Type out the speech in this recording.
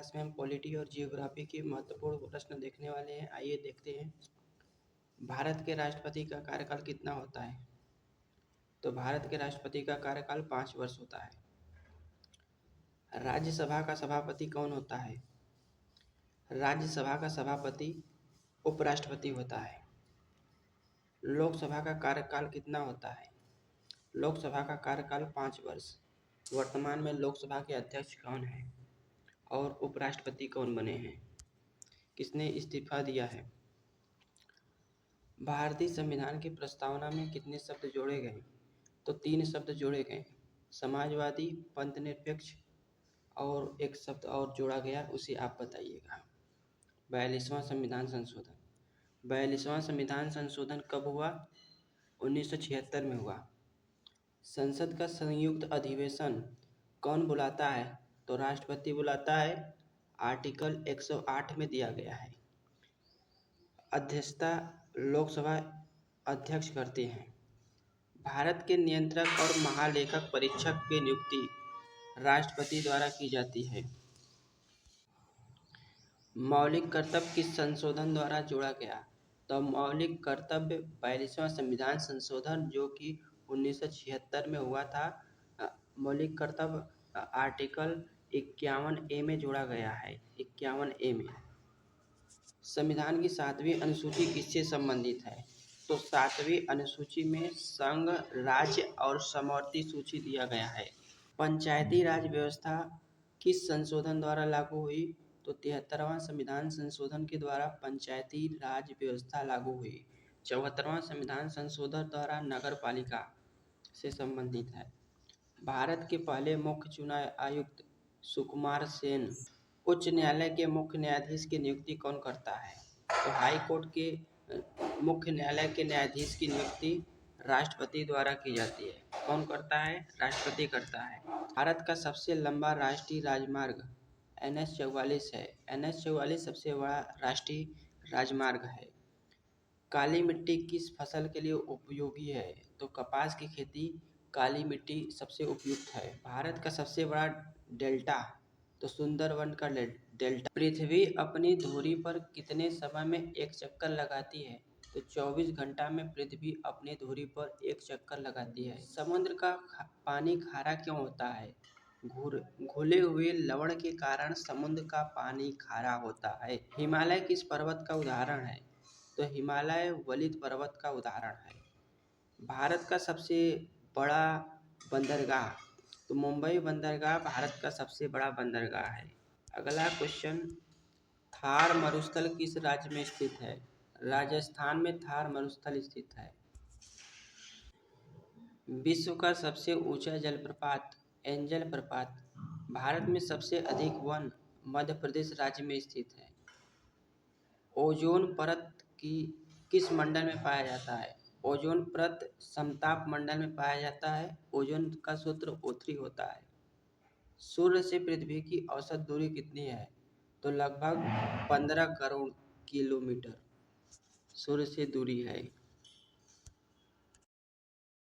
Class में हम polity और जियोग्राफी के महत्वपूर्ण प्रश्न देखने वाले हैं। आइए देखते हैं। भारत के राष्ट्रपति का कार्यकाल कितना होता है? तो भारत के राष्ट्रपति का कार्यकाल 5 वर्ष होता है। राज्यसभा का सभापति कौन होता है? राज्यसभा का सभापति उपराष्ट्रपति होता है। लोकसभा का कार्यकाल कितना होता है? लोकसभा का कार्यकाल 5 वर्ष। वर्तमान में लोकसभा के अध्यक्ष कौन है और उपराष्ट्रपति कौन बने हैं? किसने इस्तीफा दिया है? भारतीय संविधान की प्रस्तावना में कितने शब्द जोड़े गए? तो 3 शब्द जोड़े गए। समाजवादी, पंथनिरपेक्ष और एक शब्द और जोड़ा गया, उसे आप बताइएगा। 42वां संविधान संशोधन। 42वां संविधान संशोधन कब हुआ? 1976 में हुआ। संसद का संयुक्त अधिवेशन कौन बुलाता है? तो राष्ट्रपति बुलाता है। आर्टिकल 108 में दिया गया है। अध्यक्षता लोकसभा अध्यक्ष करते हैं। भारत के नियंत्रक और महालेखक परीक्षक की नियुक्ति राष्ट्रपति द्वारा की जाती है। मौलिक कर्तव्य किस संशोधन द्वारा जोड़ा गया? तो मौलिक कर्तव्य 42वां संविधान संशोधन जो कि 1976 में हुआ था। मौलिक कर्तव्य आर्टिकल 51A में जोड़ा गया है। 51A में। संविधान की 7वीं अनुसूची किससे संबंधित है? तो 7वीं अनुसूची में संघ, राज्य और समवर्ती सूची दिया गया है। पंचायती राज व्यवस्था किस संशोधन द्वारा लागू हुई? तो 73वां संविधान संशोधन के द्वारा पंचायती राज व्यवस्था लागू हुई। 74वां संविधान संशोधन द्वारा नगर पालिका से संबंधित है। भारत के पहले मुख्य चुनाव आयुक्त सुकुमार सेन। उच्च न्यायालय के मुख्य न्यायाधीश की नियुक्ति कौन करता है? तो हाई कोर्ट के मुख्य न्यायालय के न्यायाधीश की नियुक्ति राष्ट्रपति द्वारा की जाती है। कौन करता है? राष्ट्रपति करता है। भारत का सबसे लंबा राष्ट्रीय राजमार्ग NH-44 है। NH-44 सबसे बड़ा राष्ट्रीय राजमार्ग है। काली मिट्टी किस फसल के लिए उपयोगी है? तो कपास की खेती काली मिट्टी सबसे उपयुक्त है। भारत का सबसे बड़ा डेल्टा तो सुंदरवन का डेल्टा। पृथ्वी अपनी धुरी पर कितने समय में एक चक्कर लगाती है? तो 24 घंटा में पृथ्वी अपनी धुरी पर एक चक्कर लगाती है। समुद्र का पानी खारा क्यों होता है? घुले हुए लवण के कारण समुद्र का पानी खारा होता है। हिमालय किस पर्वत का उदाहरण है? तो हिमालय वलित पर्वत का उदाहरण है। भारत का सबसे बड़ा बंदरगाह तो मुंबई बंदरगाह भारत का सबसे बड़ा बंदरगाह है। अगला क्वेश्चन, थार मरुस्थल किस राज्य में स्थित है? राजस्थान में थार मरुस्थल स्थित है। विश्व का सबसे ऊंचा जलप्रपात एंजल प्रपात। भारत में सबसे अधिक वन मध्य प्रदेश राज्य में स्थित है। ओजोन परत की किस मंडल में पाया जाता है? ओजोन परत समताप मंडल में पाया जाता है। ओजोन का सूत्र O3 होता है। सूर्य से पृथ्वी की औसत दूरी कितनी है? तो लगभग 15 करोड़ किलोमीटर सूर्य से दूरी है।